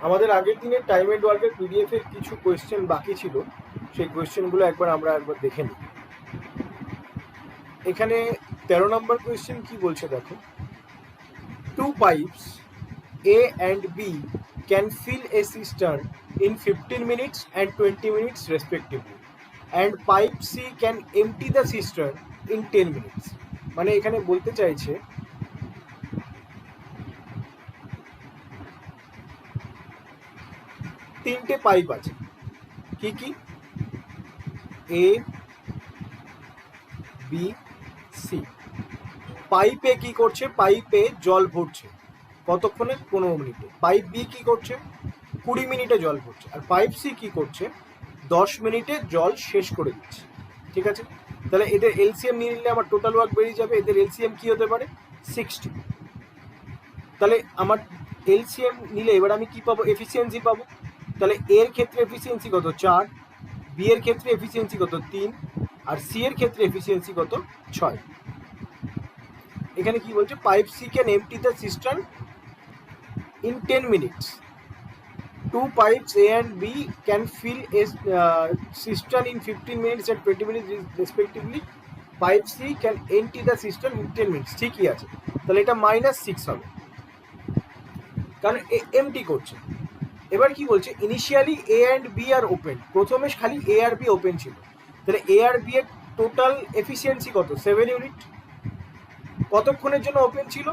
আমাদের আগের দিনের টাইম এন্ড ওয়ার্কের পিডিএফ এর কিছু কোয়েশ্চেন বাকি ছিল, সেই কোয়েশ্চেনগুলো আমরা একবার দেখে নিই। এখানে 13 নম্বর কোয়েশ্চেন কি বলছে দেখো, two pipes A and B can fill a cistern in 15 minutes and 20 minutes respectively, and pipe C can empty the cistern in 10 minutes. মানে এখানে বলতে চাইছে তিনটে পাইপ আছে, কি কি, A B C। পাইপে কি করছে, পাইপে জল ভরছে কতক্ষণে, 15 মিনিটে। পাইপ বি কি করছে, 20 মিনিটে জল ভরছে। আর পাইপ সি কি করছে, 10 মিনিটে জল শেষ করে দিচ্ছে। ঠিক আছে, তাহলে এদের এলসিএম নিয়ে নিলে আমার টোটাল ওয়ার্ক বেরিয়ে যাবে। এদের এলসিএম কি হতে পারে, 60। তাহলে আমার এলসিএম নিলে এবার আমি কি পাবো, এফিসিয়েন্সি পাবো। তাহলে এর ক্ষেত্রে এফিসিয়েন্সি কত, 4, বি এর ক্ষেত্রে এফিসিয়েন্সি কত, 3, আর সি এর ক্ষেত্রে এফিসিয়েন্সি কত, 6। এখানে কি বলছে, pipe C can empty the cistern in 10 minutes. Two pipes A and B can fill a cistern in 15 minutes and 20 minutes respectively. Pipe C can empty the cistern in 10 minutes. ঠিকই আছে, তাহলে এটা -6 হবে, কারণ এমটি করছে। এবার কি বলছে, ইনিশিয়ালি A and B আর ওপেন, প্রথমে খালি A আর B ওপেন ছিল, তাহলে A আর B এর টোটাল এফিসিয়েন্সি কত, 7 ইউনিট। কতক্ষণের জন্য ওপেন ছিল,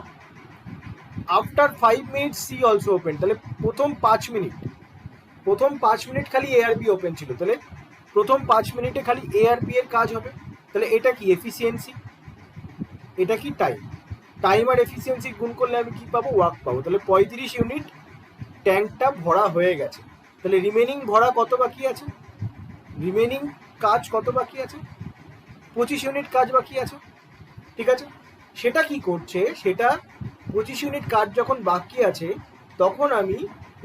after 5 minute C also open, তাহলে প্রথম 5 মিনিট খালি এ আর বি ওপেন ছিল, তাহলে প্রথম 5 মিনিটে খালি এ আর বি এর কাজ হবে। তাহলে এটা কি এফিসিয়েন্সি, এটা কি টাইম আর এফিসিয়েন্সি গুণ করলে আমি কি পাবো, ওয়ার্ক পাবো। তাহলে 35 ইউনিট ট্যাঙ্কটা ভরা হয়ে গেছে। তাহলে রিমেনিং ভরা কত বাকি আছে, রিমেনিং কাজ কত বাকি আছে, 25 ইউনিট কাজ বাকি আছে। ঠিক আছে, সেটা কি করছে, সেটা 25 ইউনিট কাজ যখন বাকি আছে তখন আমি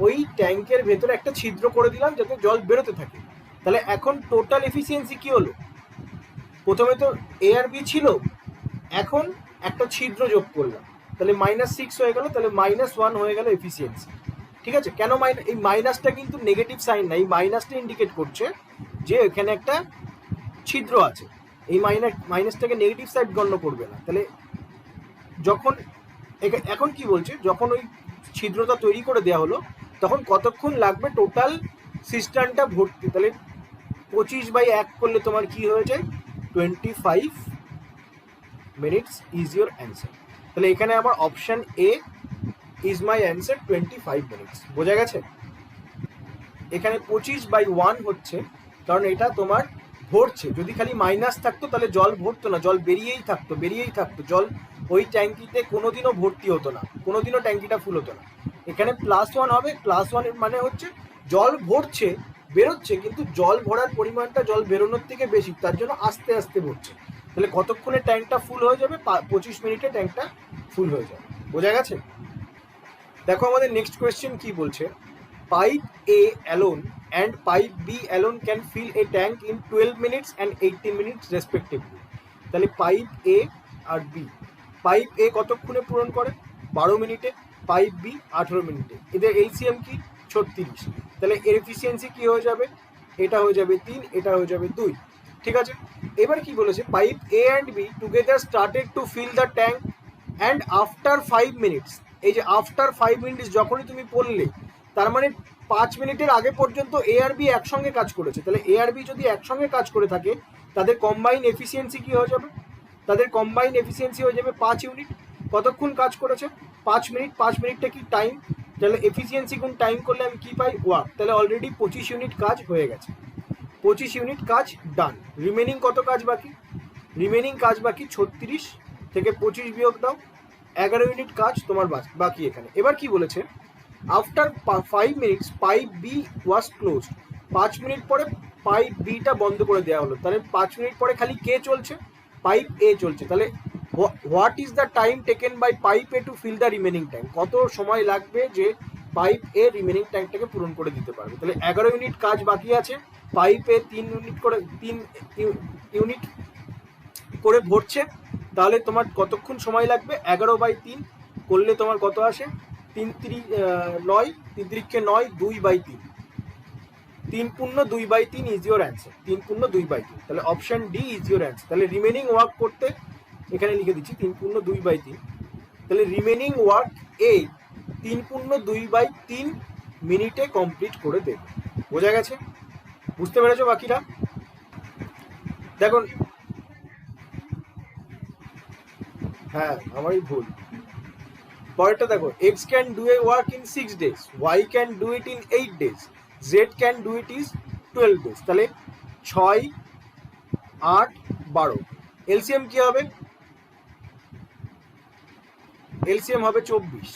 ওই ট্যাঙ্কের ভেতরে একটা ছিদ্র করে দিলাম যাতে জল বেরোতে থাকে। তাহলে এখন টোটাল এফিসিয়েন্সি কি হলো, প্রথমে তো এ আর বি ছিল, এখন একটা ছিদ্র যোগ করলাম, তাহলে -6 হয়ে গেল, তাহলে -1 হয়ে গেল এফিসিয়েন্সি। ঠিক আছে, কেন এই মাইনাসটা কিন্তু নেগেটিভ সাইন না, এই মাইনাসটা ইন্ডিকেট করছে যে এখানে একটা ছিদ্র আছে, এই মাইনাসটাকে নেগেটিভ সাইড গণ্য করবে না। তাহলে যখন এখন কি বলছে, যখন ওই ছিদ্রটা তৈরি করে দেওয়া হলো তখন কতক্ষণ লাগবে টোটাল সিস্টার্নটা ভর্তি, তাহলে 25/1 করলে তোমার কি হয়ে যায়, 25 মিনিটস ইজ ইউর অ্যান্সার। তাহলে এখানে আমার option A is my answer, 25 minutes. বোঝা গেছে, এখানে 25/1 হচ্ছে কারণ এটা তোমার ভরছে, যদি খালি মাইনাস থাকতো তাহলে জল ভরতো না, জল বেরিয়েই থাকতো, জল ওই ট্যাঙ্কিতে কোনোদিনও ভর্তি হতো না, কোনোদিনও ট্যাঙ্কিটা ফুল হতো না। এখানে +1 হবে, +1 এর মানে হচ্ছে জল ভরছে, বেরোচ্ছে, কিন্তু জল ভরার পরিমাণটা জল বেরোনোর থেকে বেশি, তার জন্য আস্তে আস্তে ভরছে। তাহলে কতক্ষণে ট্যাঙ্কটা ফুল হয়ে যাবে, 25 মিনিটে ট্যাঙ্কটা ফুল হয়ে যাবে। বোঝা গেছে, দেখো আমাদের নেক্সট কোয়েশ্চেন কি বলছে, pipe A alone and pipe B alone can fill a tank in 12 minutes and 18 minutes respectively. তাহলে পাইপ A আর B, পাইপ A কতক্ষণে পূরণ করে, 12 মিনিটে, পাইপ B 18 মিনিটে। এদের এলসিএম কি, 36। তাহলে এর এফিসিয়েন্সি কি হয়ে যাবে, এটা হয়ে যাবে 3, এটা হয়ে যাবে 2। ঠিক আছে, এবার কি বলেছে, pipe A and B together started to fill the tank and after 5 minutes. এই যে আফটার 5 মিনিটস যখনই তুমি পড়লে, তার মানে 5 মিনিটের আগে পর্যন্ত এ আর বি একসঙ্গে কাজ করেছে। তাহলে এ আর বি যদি একসঙ্গে কাজ করে থাকে তাদের কম্বাইন এফিসিয়েন্সি কি হয়ে যাবে, তাদের কম্বাইন এফিসিয়েন্সি হয়ে যাবে 5 ইউনিট। কতক্ষণ কাজ করেছে, 5 মিনিট, 5 মিনিটটা কি টাইম, তাহলে এফিসিয়েন্সি গুণ টাইম করলে আমি কি পাই, ওয়ার্ক। তাহলে অলরেডি 25 ইউনিট কাজ হয়ে গেছে, 25 ইউনিট কাজ ডান। রিমেনিং কত কাজ বাকি, রিমেনিং কাজ বাকি 36 থেকে 25 বিয়োগ দাও, 11 ইউনিট কাজ তোমার বাকি এখানে। এবার কি বলেছে, after 5 minutes pipe B was closed. 5 minute পরে পাইপ বিটা বন্ধ করে দেওয়া হলো, তাহলে 5 মিনিট পরে খালি কে চলছে, পাইপ এ চলছে। তাহলে what is the time taken by pipe A to fill the remaining tank, কত সময় লাগবে যে পাইপ এ রিমেনিং ট্যাঙ্কটাকে পূরণ করে দিতে পারবে। তাহলে 11 ইউনিট কাজ বাকি আছে, পাইপ এ 3 ইউনিট করে ভরছে, তাহলে তোমার কতক্ষণ সময় লাগবে, 11/3 করলে তোমার কত আসে, 9, 3 2/3, 3/2/3 ইজ ইউর অ্যান্সার, 3/2/3। তাহলে option D is your answer. তাহলে রিমেনিং ওয়ার্ক করতে এখানে লিখে দিচ্ছি 3/2/3। তাহলে রিমেনিং ওয়ার্ক এ 3/2/3 মিনিটে কমপ্লিট করে দেবে। বোঝা গেছে? বুঝতে পেরেছো বাকিরা? দেখুন, হ্যাঁ আমারই ভুল। পরেরটা দেখো, X can do a work in 6 days, Y can do it in 8 days, Z can do it is 12 days। তাহলে 6, 8, 12, এলসিএম কি হবে? এলসিএম হবে 24।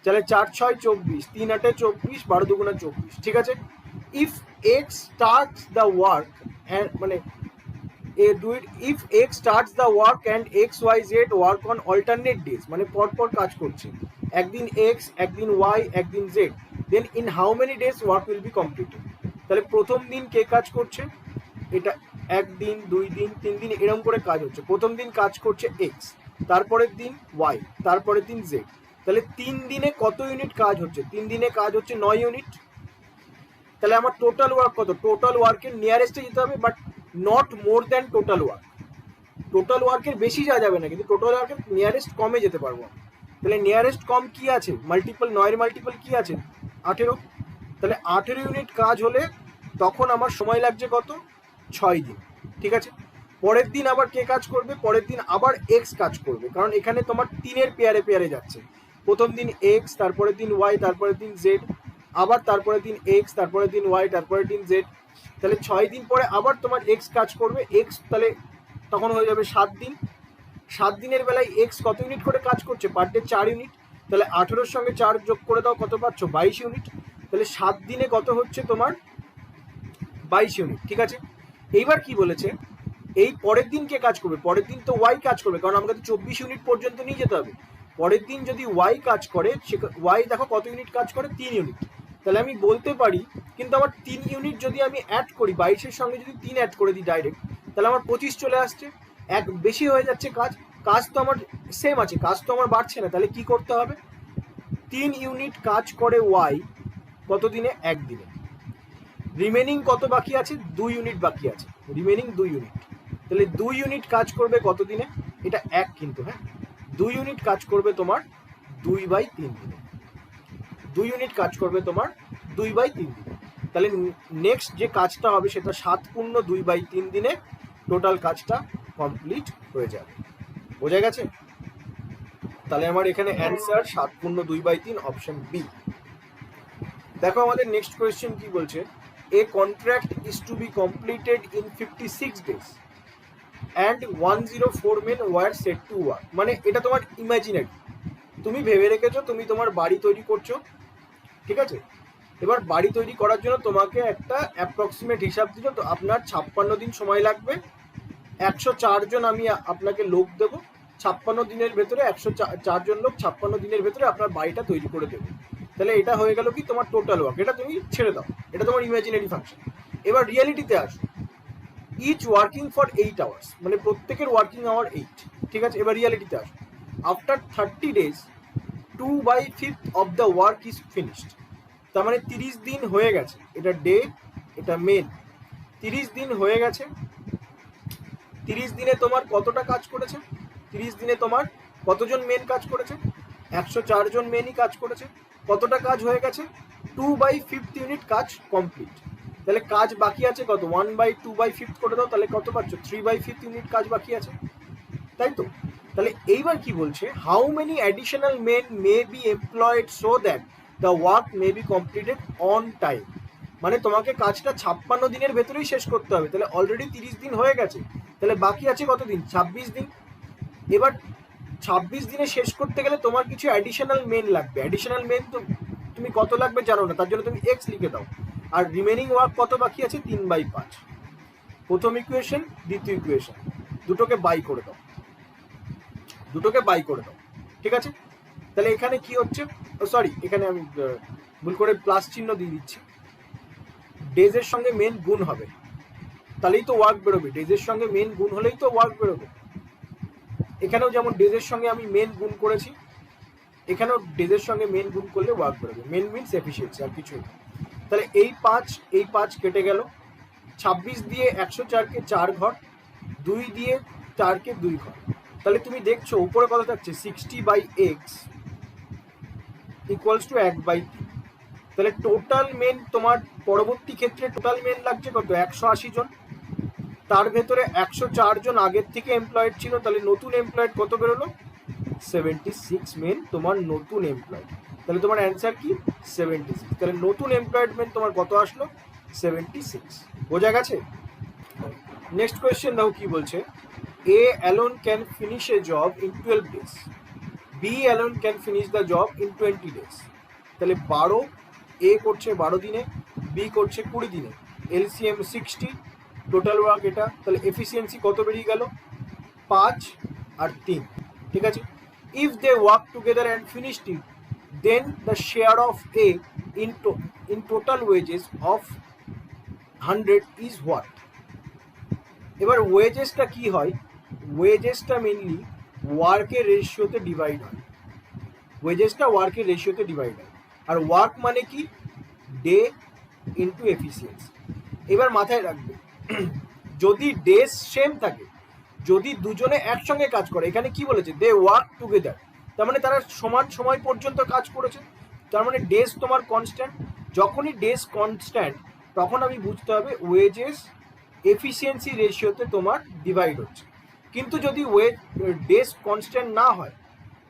তাহলে 4 6 24, 3 8 24, 12 2 24। ঠিক আছে? If x starts the work and মানে if x starts the work and x y z work on alternate days, মানে পরপর কাজ করছে, একদিন x একদিন y একদিন z, then in how many days work will be completed? তাহলে প্রথম দিন কে কাজ করছে? এটা একদিন, 2 দিন, 3 দিন এরকম করে কাজ হচ্ছে। প্রথম দিন কাজ করছে x, তারপরের দিন y, তারপরের দিন z। তাহলে 3 দিনে কত ইউনিট কাজ হচ্ছে? 3 দিনে কাজ হচ্ছে 9 ইউনিট। তাহলে আমার টোটাল ওয়ার্ক কত? টোটাল ওয়ার্কের নিয়ারেস্টে যেতে হবে, but not more than total work. Total ওয়ার্কের বেশি যাওয়া যাবে না, কিন্তু টোটাল ওয়ার্কের নিয়ারেস্ট কমে যেতে পারবো। তাহলে নিয়ারেস্ট কম কি আছে? মাল্টিপল, 9 এর মাল্টিপল কি আছে? 18। তাহলে 18 ইউনিট কাজ হলে তখন আমার সময় লাগছে কত? 6 দিন। ঠিক আছে? পরের দিন আবার কে কাজ করবে? পরের দিন আবার এক্স কাজ করবে, কারণ এখানে তোমার 3-এর পেয়ারে পেয়ারে যাচ্ছে। প্রথম দিন এক্স, তারপরের দিন ওয়াই, তারপরের দিন জেড, আবার তারপরের দিন এক্স, তারপরের দিন ওয়াই, তারপরের দিন জেড। তাহলে 6 দিন পরে আবার তোমার এক্স কাজ করবে। এক্স তাহলে তখন হয়ে যাবে 7 দিন। 7 দিনের বেলায় এক্স কত ইউনিট করে কাজ করছে? Per day 4 unit. তাহলে 18-র সঙ্গে 4 যোগ করে দাও, কত পাচ্ছ? 22 ইউনিট। তাহলে 7 দিনে কত হচ্ছে তোমার? 22 ইউনিট। ঠিক আছে? এইবার কি বলেছে? এই পরের দিন কে কাজ করবে? পরের দিন তো ওয়াই কাজ করবে, কারণ আমাকে তো 24 ইউনিট পর্যন্ত নিয়ে যেতে হবে। পরের দিন যদি ওয়াই কাজ করে, ওয়াই দেখো কত ইউনিট কাজ করে? 3 ইউনিট। তাহলে আমি বলতে পারি, কিন্তু আমার 3 ইউনিট যদি আমি অ্যাড করি, 22-এর সঙ্গে যদি 3 অ্যাড করে দিই ডাইরেক্ট, তাহলে আমার 25 চলে আসছে। এক বেশি হয়ে যাচ্ছে কাজ। কাজ তো আমার সেম আছে, কাজ তো আমার বাড়ছে না। তাহলে কি করতে হবে? 3 ইউনিট কাজ করে ওয়াই কত দিনে? 1 দিনে। রিমেনিং কত বাকি আছে? 2 ইউনিট বাকি আছে, রিমেনিং 2 ইউনিট। তাহলে 2 ইউনিট কাজ করবে কত দিনে? এটা 1 কিন্তু, হ্যাঁ 2 ইউনিট কাজ করবে তোমার 2/3 দিনে। 2 ইউনিট কাজ করবে তোমার 2/3 দিনে। তাহলে নেক্সট যে কাজটা হবে সেটা 7/2/3 দিনে টোটাল কাজটা কমপ্লিট হয়ে যাবে। বোঝা গেছে? তাহলে আমার এখানে অ্যান্সার 7/2/3, অপশন বি। দেখো আমাদের নেক্সট কোয়েশ্চেন কি বলছে? A contract is to be completed in 56 days and 104 men were set to work। মানে এটা তোমার ইমাজিনারি, তুমি ভেবে রেখেছো তুমি তোমার বাড়ি তৈরি করছো। ঠিক আছে? এবার বাড়ি তৈরি করার জন্য তোমাকে একটা অ্যাপ্রক্সিমেট হিসাব দিল, তো আপনার 56 দিন সময় লাগবে। 104 জন আমি আপনাকে লোক দেবো, 56 দিনের ভেতরে 104 জন লোক 56 দিনের ভেতরে আপনার বাড়িটা তৈরি করে দেবে। তাহলে এটা হয়ে গেল কি তোমার টোটাল ওয়ার্ক। এটা তুমি ছেড়ে দাও, এটা তোমার ইমাজিনারি ফাংশন। এবার রিয়ালিটিতে আসো। ইচ ওয়ার্কিং ফর 8 hours, মানে প্রত্যেকের ওয়ার্কিং আওয়ার 8। ঠিক আছে? এবার রিয়ালিটিতে আসো। After 30 days 2/5 of the work is finished. তার মানে 30 দিন হয়ে গেছে। এটা ডে, এটা মেন। 30 দিন হয়ে গেছে। 30 দিনে তোমার কতটা কাজ করেছে? 30 দিনে তোমার কতজন মেন কাজ করেছে? 104 জন মেনই কাজ করেছে। কতটা কাজ হয়ে গেছে? 2/5 ইউনিট কাজ কমপ্লিট। তাহলে কাজ বাকি আছে কত? 1/2/5 করে দাও, তাহলে কত পাচ্ছ? 3/5 ইউনিট কাজ বাকি আছে, তাই তো? তাহলে এইবার কি বলছে? How many additional main may be employed so that the work may be completed on time. মানে তোমাকে কাজটা 56 দিনের ভেতরেই শেষ করতে হবে। তাহলে অলরেডি 30 দিন হয়ে গেছে, তাহলে বাকি আছে কত দিন? 26 দিন। এবার 26 দিনে শেষ করতে গেলে তোমার কিছু অ্যাডিশনাল মেন লাগবে। অ্যাডিশনাল মেন তো তুমি কত লাগবে জানো না, তার জন্য তুমি এক্স লিখে দাও। আর রিমেনিং ওয়ার্ক কত বাকি আছে? 3/5। প্রথম ইকুয়েশন, দ্বিতীয় ইকুয়েশন, দুটোকে বাই করে দাও, দুটোকে বাই করে দাও। ঠিক আছে? তাহলে এখানে কি হচ্ছে? সরি, এখানে আমি ভুল করে প্লাস চিহ্ন দিয়ে দিচ্ছি। ডেজের সঙ্গে মেন গুণ হবে, তাহলেই তো ওয়ার্ক বেরোবে। ডেজের সঙ্গে মেন গুণ হলেই তো ওয়ার্ক বেরোবে। এখানেও যেমন ডেজের সঙ্গে আমি মেন গুণ করেছি, এখানেও ডেজের সঙ্গে মেন গুণ করলে ওয়ার্ক বেরোবে। মেন মিনস এফিসিয়েন্সি, আর কিছুই না। তাহলে এই 5 কেটে গেল, 26 দিয়ে 104কে 4 ঘর, 2 দিয়ে 4কে 2 ঘর। তাহলে তুমি দেখছো উপরে কত থাকছে, 60/x ইকুয়ালস টু 1/3। তাহলে টোটাল মেন তোমার পরবর্তী ক্ষেত্রে টোটাল মেন লাগছে কত, 180 জন। তার ভেতরে 104 জন আগের থেকে এমপ্লয়েড ছিল, তাহলে নতুন এমপ্লয়েড কত বেরোলো, 76 মেন তোমার নতুন এমপ্লয়েড। তাহলে তোমার অ্যান্সার কি, 76। তাহলে নতুন এমপ্লয়েডমেন্ট তোমার কত আসলো, 76। বোঝা গেছে? নেক্সট কোয়েশ্চেন দেখো কি বলছে, A alone can finish a job in 12 days, B alone can finish the job in 20 days। তাহলে 12 A করছে 12 দিনে, B করছে 20 দিনে, LCM 60, টোটাল ওয়ার্ক এটা। তাহলে এফিসিয়েন্সি কত বেরিয়ে গেল, 5 আর 3। ঠিক আছে, if they work together and finished it, then the share of A in total wages of 100 is what? এবার ওয়েজেসটা কি হয়, ওয়েজেসটা মেনলি ওয়ার্কের রেশিওতে ডিভাইড হয়। ওয়েজেসটা ওয়ার্কের রেশিওতে ডিভাইড হয়, আর ওয়ার্ক মানে কি, ডে ইন্টু এফিসিয়েন্সি। এবার মাথায় রাখবে, যদি ডেজ সেম থাকে, যদি দুজনে একসঙ্গে কাজ করে, এখানে কি বলেছে, দে ওয়ার্ক টুগেদার, তার মানে তারা সমান সময় পর্যন্ত কাজ করেছে, তার মানে ডেজ তোমার কনস্ট্যান্ট। যখনই ডেজ কনস্ট্যান্ট তখন আমি বুঝতে হবে ওয়েজেস এফিসিয়েন্সি রেশিওতে তোমার ডিভাইড হচ্ছে। কিন্তু যদি ডেজ কনস্ট্যান্ট না হয়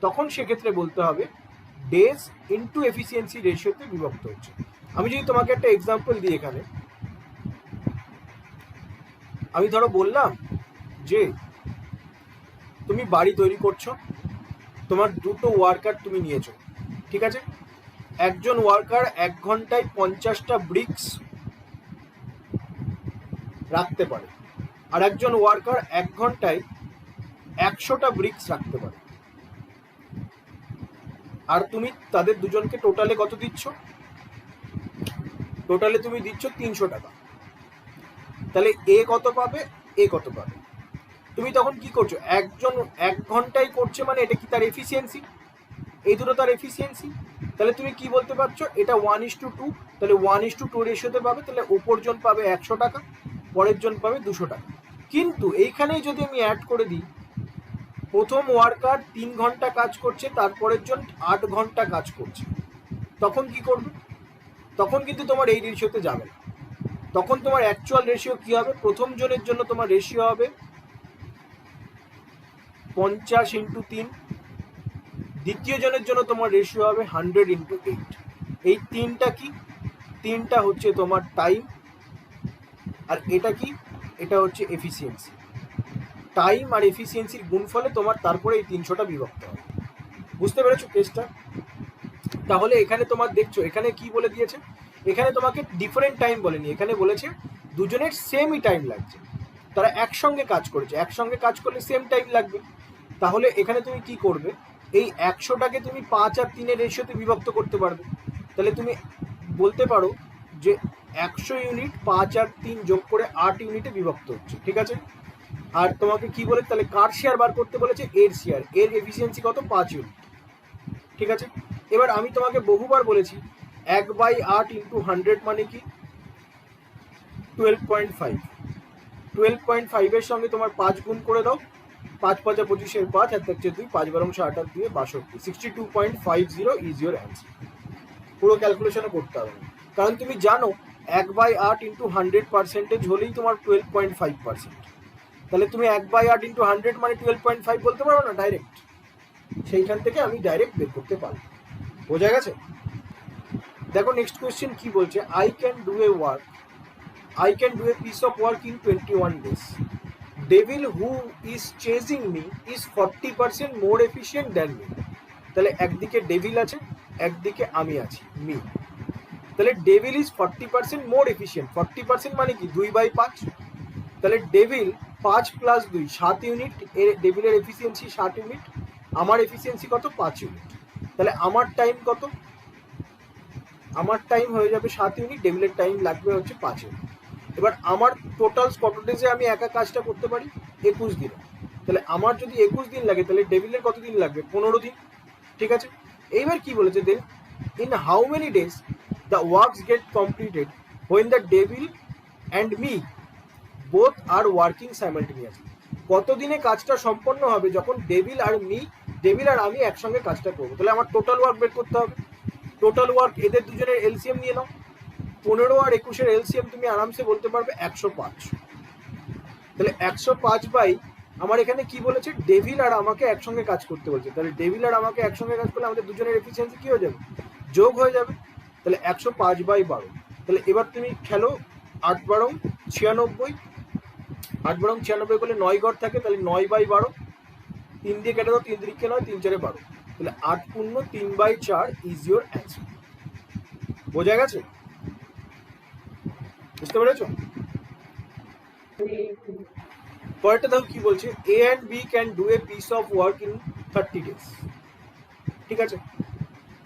তখন সেক্ষেত্রে বলতে হবে ডেজ ইন্টু এফিসিয়েন্সি রেশিওতে বিভক্ত হচ্ছে। আমি যদি তোমাকে একটা এক্সাম্পল দিই, এখানে আমি ধরো বললাম যে তুমি বাড়ি তৈরি করছো, তোমার দুটো ওয়ার্কার তুমি নিয়েছো, ঠিক আছে। একজন ওয়ার্কার 1 ঘন্টায় 50টা ব্রিক্স রাখতে পারে, আর একজন ওয়ার্কার 1 ঘন্টায় 100টা ব্রিক্স রাখতে পারে, আর তুমি তাদের দুজনকে টোটালে কত দিচ্ছ, টোটালে তুমি দিচ্ছ 300 টাকা। তাহলে এ কত পাবে, এ কত পাবে। তুমি তখন কি করছো, একজন 1 ঘন্টায় করছে মানে এটা কি তার এফিসিয়েন্সি, এই দুটো তার এফিসিয়েন্সি। তাহলে তুমি কি বলতে পারছো, এটা 1:2, তাহলে 1:2 রেশিওতে পাবে। তাহলে ওপর জন পাবে 100 টাকা, পরের জন পাবে 200 টাকা। কিন্তু এইখানেই যদি আমি অ্যাড করে দিই, প্রথম ওয়ার্কার 3 ঘন্টা কাজ করছে, তারপরের জন 8 ঘন্টা কাজ করছে, তখন কি করবে, তখন কিন্তু তোমার এই রেশিওতে যাবে না। তখন তোমার অ্যাকচুয়াল রেশিও কি হবে, প্রথম জনের জন্য তোমার রেশিও হবে 50 × 3, দ্বিতীয় জনের জন্য তোমার রেশিও হবে 100 × 8। এই তিনটা কি, তিনটা হচ্ছে তোমার টাইম, আর এটা কি, এটা হচ্ছে এফিসিয়েন্সি। টাইম আর এফিসিয়েন্সির গুণফলে তোমার তারপরে এই 300টা বিভক্ত হবে। বুঝতে পেরেছো কেসটা? তাহলে এখানে তোমার দেখছো, এখানে কি বলে দিয়েছে, এখানে তোমাকে ডিফারেন্ট টাইম বলেনি, এখানে বলেছে দুজনের সেমই টাইম লাগছে, তারা একসঙ্গে কাজ করেছে, একসঙ্গে কাজ করলে সেম টাইম লাগবে। তাহলে এখানে তুমি কি করবে, এই 100টাকে তুমি 5 আর 3-এর রেশিওতে বিভক্ত করতে পারবে। তাহলে তুমি বলতে পারো যে 100 ইউনিট 5 আর 3 যোগ করে 8 ইউনিটে বিভক্ত হচ্ছে, ঠিক আছে। আর তোমাকে কি বলে, তাহলে কার শেয়ার বার করতে বলেছে, এর শেয়ার, এর এফিসিয়েন্সি কত, 5 ইউনিট, ঠিক আছে। এবার আমি তোমাকে বহুবার বলেছি 1/8 × 100 মানে কি, 12.5। 12.5 এর সঙ্গে তোমার 5 গুণ করে দাও, 5 × 5 = 25, 5 আর থাকছে 2, 5 × 12 = 8 আর 2 = 62, 62.50 ইজ ইউর অ্যান্সার। পুরো ক্যালকুলেশনও করতে হবে না, কারণ তুমি জানো 1/8 × 100% হলেই তোমার 12.5%। তাহলে তুমি 1/8 × 100 মানে 12.5 বলতে পারো না ডাইরেক্ট, সেইখান থেকে আমি ডাইরেক্ট বের করতে পারবো। বোঝা গেছে? দেখো নেক্সট কোয়েশ্চেন কি বলছে, I can do a piece of work in 21 days. Devil who is chasing me is 40% more efficient than me. তাহলে একদিকে ডেভিল আছে, একদিকে আমি আছি, মি। তাহলে ডেভিল ইজ 40% মোর এফিসিয়েন্ট। 40% মানে কি, 2/5। তাহলে ডেভিল 5 + 2 7 ইউনিট, এর ডেভিলের এফিসিয়েন্সি 60 ইউনিট, আমার এফিসিয়েন্সি কত, 5 ইউনিট। তাহলে আমার টাইম কত, আমার টাইম হয়ে যাবে 7 ইউনিট, ডেভিলের টাইম লাগবে হচ্ছে 5 ইউনিট। এবার আমার টোটাল কত ডেজে আমি একা কাজটা করতে পারি, 21 দিন। তাহলে আমার যদি 21 দিন লাগে, তাহলে ডেভিলের কত দিন লাগবে, 15 দিন, ঠিক আছে। এইবার কি বলেছে, then in how many days the works get completed when the devil and me both are working simultaneously. কতদিনে কাজটা সম্পন্ন হবে যখন ডেভিল আর আমি একসঙ্গে কাজটা করবো। তাহলে আমার টোটাল ওয়ার্ক বের করতে হবে। টোটাল ওয়ার্ক এদের দুজনের এলসিএম নিয়ে নাও। 15 আর 21-এর এলসিএম তুমি আরামসে বলতে পারবে 105। তাহলে 105 বাই আমার এখানে কি বলেছে, ডেভিল আর আমাকে একসঙ্গে কাজ করতে বলছে। তাহলে ডেভিল আর আমাকে একসঙ্গে কাজ করলে আমাদের দুজনের এফিসিয়েন্সি কি হয়ে যাবে, যোগ হয়ে যাবে। তাহলে 105/12। তাহলে এবার তুমি খেলো 8×12 = 96। 8×96 করলে 9 ঘর থাকে, তাহলে 9/12। 3 দিয়ে কেটে দাও, 3 3 9, 3 4 12। তাহলে 8 পূর্ণ 3/4 ইজ ইউর অ্যান্সার। বোঝা গেছে? বুঝতে পেরেছো? পরেরটা দেখো কি বলছে, A and B can do a piece of work in 30 days। ঠিক আছে,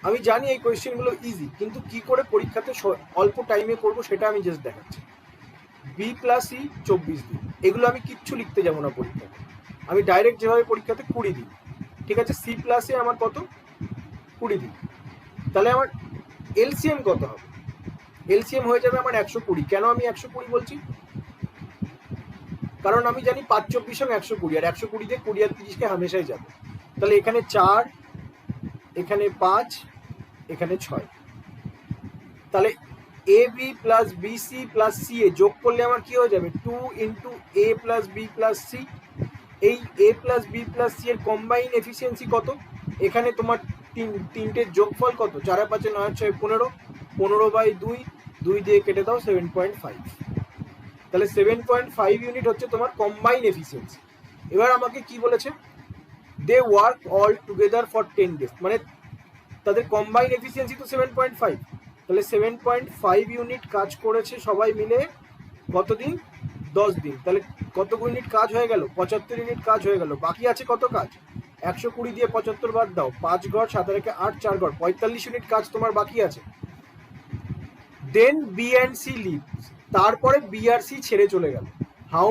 আমি জানি এই কোয়েশ্চেনগুলো ইজি, কিন্তু কি করে পরীক্ষাতে অল্প টাইমে করবো সেটা আমি জাস্ট দেখাচ্ছি। বি প্লাস ই 24 দিন, এগুলো আমি কিচ্ছু লিখতে যাবো না পরীক্ষাতে, আমি ডাইরেক্ট যেভাবে পরীক্ষাতে 20 দিন। ঠিক আছে, সি প্লাসে আমার কত, 20 দিন। তাহলে আমার এলসিএম কত হবে, এলসিএম হয়ে যাবে আমার 120। কেন আমি 120 বলছি, কারণ আমি জানি 5 24 120, আর 120 দিয়ে 20 আর 30-কে হামেশাই যাবে। তাহলে এখানে 4, এখানে 5, এখানে 6। তাহলে A B plus B C plus C A যোগ করলে আমার কি হয়ে যাবে, 2 × A plus B plus C. এই A plus B plus C এর কম্বাইন এফিসিয়েন্সি কত, এখানে তোমার তিনটের যোগফল কত, 4 আর 5 9 6 15। 15/2, 2 দিয়ে কেটে দাও, 7.5। তাহলে 7.5 ইউনিট হচ্ছে তোমার কম্বাইন এফিসিয়েন্সি। এবার আমাকে কি বলেছে, they work all together for 10 days, মানে তাদের কম্বাইন এফিসিয়েন্সি তো 7.5। তাহলে 7.5 ইউনিট কাজ করেছে সবাই মিলে কতদিন, 10 দিন। তাহলে কত ইউনিট কাজ হয়ে গেল, 75 ইউনিট কাজ হয়ে গেল। বাকি আছে কত কাজ, 120 দিয়ে 75 বাদ দাও, 5 ঘর 7 আর 8 4 ঘর, 45 ইউনিট কাজ তোমার বাকি আছে। Then B and C leaves, তারপরে বি আর সি ছেড়ে চলে গেল। How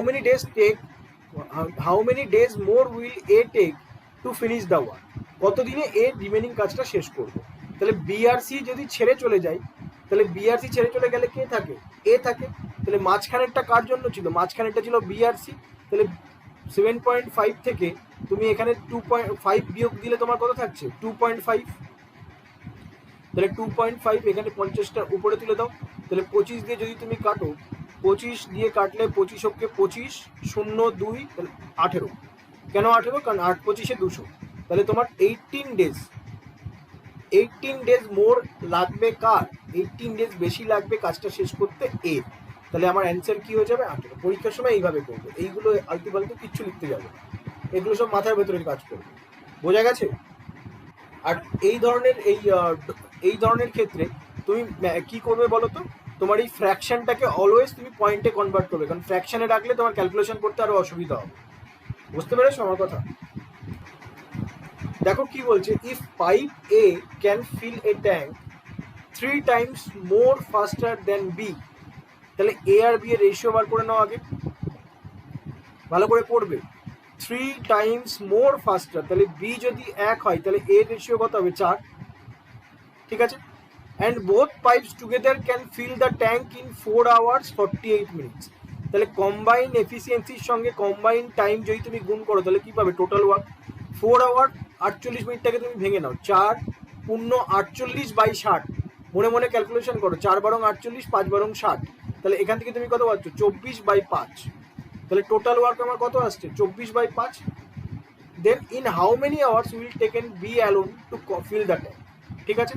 many days more will A take to finish the work, কতদিনে এ রিমেনিং কাজটা শেষ করবে। তাহলে বিআরসি যদি ছেড়ে চলে যায়, তাহলে বিআরসি ছেড়ে চলে গেলে কে থাকে, এ থাকে। তাহলে মাঝখানেরটা কার জন্য ছিল, মাঝখানেরটা ছিল বিআরসি। তাহলে 7.5 থেকে তুমি এখানে 2.5 বিয়োগ দিলে তোমার কত থাকছে, 2.5। তাহলে 2.5 এখানে 50টা উপরে তুলে দাও। তাহলে 25 দিয়ে যদি তুমি কাটো, 25 দিয়ে কাটলে 25 × 25 0 2, তাহলে 18। কেন 18, কারণ 8 25-এ 200। তাহলে তোমার 18 ডেজ মোর লাগবে কার, 18 ডেজ বেশি লাগবে কাজটা শেষ করতে এ। তাহলে আমার অ্যান্সার কি হয়ে যাবে, 18। পরীক্ষার সময় এইভাবে করবে, এইগুলো আলতু ফালতু কিচ্ছু লিখতে যাবে, এগুলো সব মাথার ভেতরে কাজ করবে। বোঝা গেছে? আর এই ধরনের ক্ষেত্রে তুমি কি করবে বলো তো, তোমার এই ফ্র্যাকশনটাকে অলওয়েজ তুমি পয়েন্টে কনভার্ট করবে, কারণ ফ্র্যাকশনে রাখলে তোমার ক্যালকুলেশন করতে আরো অসুবিধা হবে। বুঝতে পেরেছো আমার কথা? দেখো কি বলছে, if pipe A can fill a tank 3 times more faster than বি। তাহলে এ আর বি এর রেশিও বার করে নাও আগে, ভালো করে পড়বে। 3 times more faster, তাহলে বি যদি 1 হয় তাহলে এ রেশিও কত হবে, 4। ঠিক আছে, and both pipes together can fill the tank in 4 hours 48 minutes। তাহলে কম্বাইন এফিসিয়েন্সির সঙ্গে কম্বাইন টাইম যদি তুমি গুণ করো তাহলে কি পাবে, টোটাল ওয়ার্ক 4 hour 48 মিনিটটাকে তুমি ভেঙে নাও, 4 পূর্ণ 48/60। মনে মনে ক্যালকুলেশন করো, 4 বারং 48, 5 বারং 60। তাহলে এখান থেকে তুমি কত পাচ্ছ, 24/5। তাহলে টোটাল ওয়ার্ক আমার কত আসছে, 24/5। Then in how many hours will taken be alone to fill the tank. ঠিক আছে,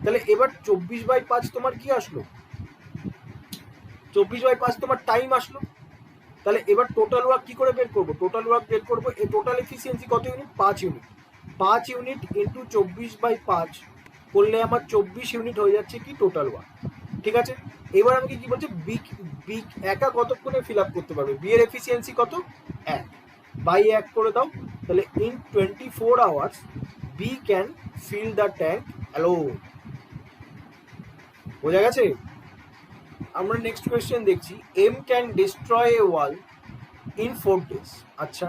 তাহলে এবার 24/5 তোমার কি আসলো, 24/5 তোমার টাইম আসলো। তাহলে এবার টোটাল ওয়ার্ক কি করে বের করবো, টোটাল ওয়ার্ক বের করবো, এই টোটাল এফিসিয়েন্সি কত ইউনিট, 5 ইউনিট। 5 ইউনিট ইন্টু 24/5 করলে আমার 24 ইউনিট হয়ে যাচ্ছে কি টোটাল ওয়ার্ক। ঠিক আছে, এবার আমাকে কি বলছে, বি একা কতক্ষণে ফিল আপ করতে পারবে, বি এর এফিসিয়েন্সি কত, 1 বাই 1 করে দাও। তাহলে in 24 hours B can fill the tank alone. বোঝা গেছে? আমরা নেক্সট কোয়েশ্চেন দেখছি, M can destroy a wall in 4 days। আচ্ছা,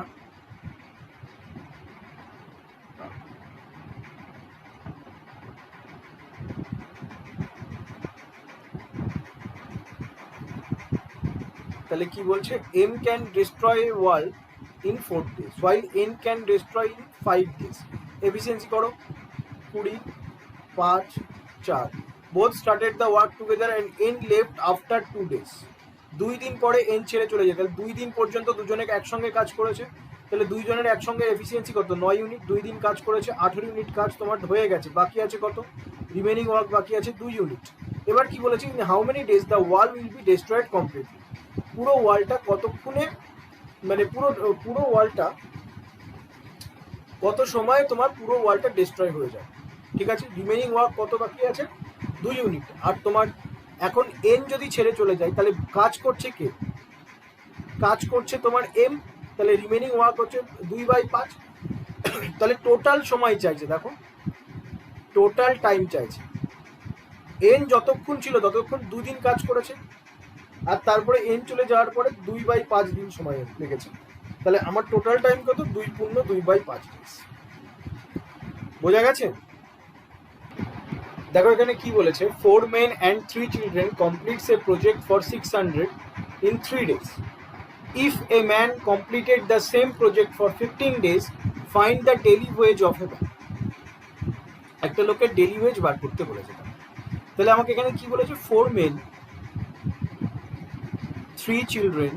তাহলে কি বলছে, M can destroy a world in 4 days while n can destroy in 5 days. Efficiency করো 20, 5, 4. Both started the work together and n left after 2 days. 2 দিন পরে n ছেড়ে চলে যায়, তাহলে 2 দিন পর্যন্ত দুজনে একসঙ্গে কাজ করেছে, তাহলে দুইজনের একসঙ্গে এফিসিয়েন্সি কত, 9 ইউনিট। 2 দিন কাজ করেছে, 18 ইউনিট কাজ তোমার হয়ে গেছে, বাকি আছে কত, রিমেনিং ওয়ার্ক বাকি আছে 2 ইউনিট। এবার কি বলেছে, in how many days the wall will be destroyed completely, পুরো ওয়ালটা কতক্ষণে, মানে পুরো ওয়ালটা কত সময়ে তোমার পুরো ওয়ালটা ডিস্ট্রয় হয়ে যায়, ঠিক আছে। রিমেনিং ওয়ার্ক কত বাকি আছে, 2 ইউনিট। আর তোমার এখন এন যদি ছেড়ে চলে যায় তাহলে কাজ করছে কে, কাজ করছে তোমার এম, তাহলে রিমেনিং ওয়ার্ক হচ্ছে 2/5। তাহলে টোটাল সময় চাইছে, দেখো টোটাল টাইম চাইছে, এন যতক্ষণ ছিল ততক্ষণ 2 দিন কাজ করেছে, আর তারপরে এন চলে যাওয়ার পরে 2/5 দিন সময় লেগেছে। তাহলে আমার টোটাল টাইম কত, 2 পূর্ণ 2/5 ডেজ। বোঝা গেছে? দেখো এখানে কি বলেছে, 4 men and 3 children completes a project for 600 in 3 days. If a man completed the same project for 15 days, find the daily wage of a man. একটা লোকের ডেইলি ওয়েজ বার করতে বলেছে। তাহলে আমাকে এখানে কি বলেছে, 4 men 3 children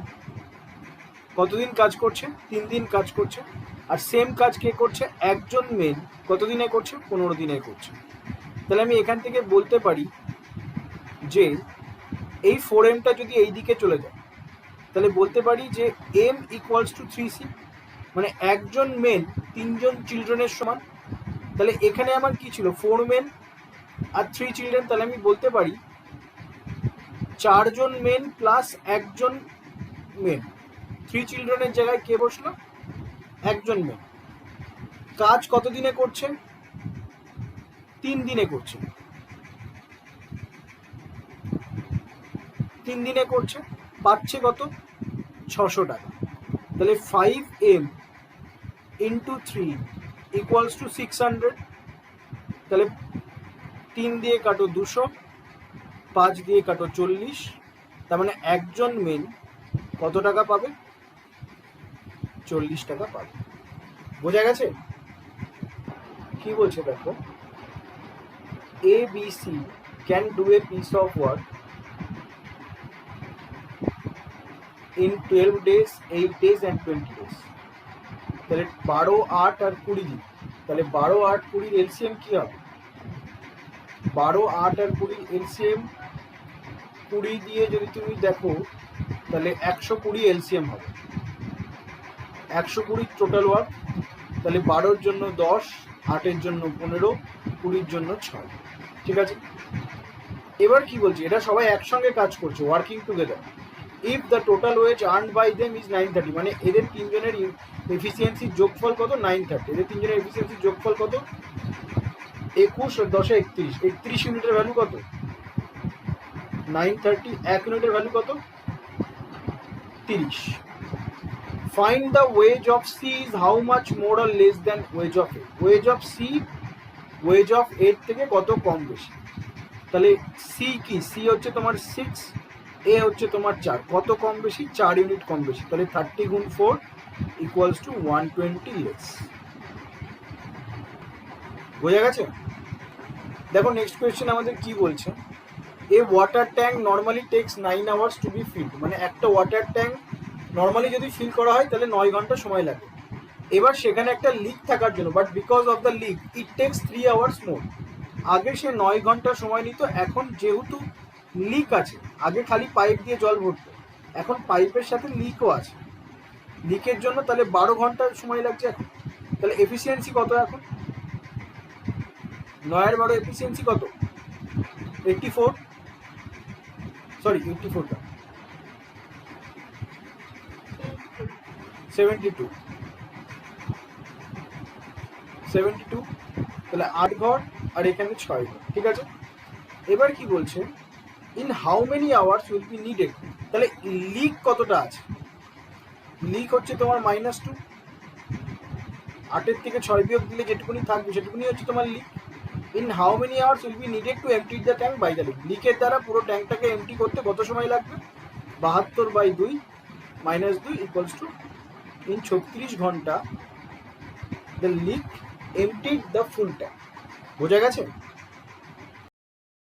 কতদিন কাজ করছে, 3 দিন কাজ করছে, আর সেম কাজ কে করছে, একজন মেন কতদিনে করছে, 15 দিনে করছে। তাহলে আমি এখান থেকে বলতে পারি যে এই 4mটা যদি এই দিকে চলে যায় তাহলে বলতে পারি যে m ইকুয়ালস টু 3c, মানে একজন মেন 3 জন চিলড্রেনের সমান। তাহলে এখানে আমার কি ছিল, 4 men আর 3 children, তাহলে আমি বলতে পারি 4 জন মেন প্লাস একজন মেন। 3 childrenের জায়গায় কে বসলো, একজন মেন। কাজ কত দিনে করছে, 3 দিনে করছে, 3 দিনে করছে, পাচ্ছে কত, 600 টাকা। তাহলে 5m ইন্টু 3 ইকুয়ালস টু 600। তাহলে 3 দিয়ে কাটো 200, 5 দিয়ে কাটো 40, তার মানে একজন মেন কত টাকা পাবে, 40 টাকা পাবে। বোঝা গেছে? কি বলছে দেখো, ABC can do a piece of work in 12 days, 8 days and 20 days. তাহলে 12, 8 আর 20 দিন, তাহলে 12, 8, 20 এলসিএম কি হবে, 12, 8 আর 20 এলসিএম 20 দিয়ে যদি তুমি দেখো তাহলে 120 এলসিএম হবে, 120 টোটাল ওয়ার্ক। তাহলে 12-র জন্য 10, 8-এর জন্য 15, 20-র জন্য 6, ঠিক আছে। এবার কি বলছি, এটা সবাই একসঙ্গে কাজ করছে, working together. If the total wage earned by them is 930, মানে এদের 3 জনের এফিসিয়েন্সির যোগফল কত, 930। এদের 3 জনের এফিসিয়েন্সির যোগফল কত, 21 আর 10 এ 31, 31 ইউনিটের ভ্যালু কত, 930, 1 ইউনিটের ভ্যালু কত, 30। Find the wage of C is how much more or less than wage of A. Wage of C wage of A থেকে কত কম বেশি। তাহলে C কি, C হচ্ছে তোমার 6, A হচ্ছে তোমার 4, কত কম বেশি, 4 ইউনিট কম বেশি। তাহলে 30 গুণ 4 ইকুয়ালস টু 120 লেস। বোঝা গেছে? দেখো নেক্সট কোয়েশ্চেন আমাদের কি বলছে, a water tank normally takes 9 hours to be filled, মানে একটা ওয়াটার ট্যাঙ্ক নর্মালি যদি ফিল করা হয় তাহলে 9 ঘন্টা সময় লাগে। এবার সেখানে একটা লিক থাকার জন্য, but because of the leak it takes 3 hours মোর। আগে সে 9 ঘন্টা সময় নিত, এখন যেহেতু লিক আছে, আগে খালি পাইপ দিয়ে জল ভরতো, এখন পাইপের সাথে লিকও আছে, লিকের জন্য তাহলে 12 ঘন্টা সময় লাগছে এখন। তাহলে এফিসিয়েন্সি কত এখন, 9 আর 12 এফিসিয়েন্সি কত, 84, সরি 84 টা 72, তাহলে 8 ঘর আর এখানে 6 ঘর, ঠিক আছে। এবার কি বলছে, in how many hours will be needed, তাহলে লিক কতটা আছে, লিক হচ্ছে তোমার -2, 8-এর থেকে 6 বিয়োগ দিলে যেটুকুনি থাকবে সেটুকুনি হচ্ছে তোমার leak. In how many hours will be needed to empty the tank by the leak, লিকের দ্বারা পুরো ট্যাঙ্কটাকে এমটি করতে কত সময় লাগবে, 72/2 -2 ইকুয়ালস টু ইন 36 ঘন্টা the leak emptied the full tank. বোঝা গেছে?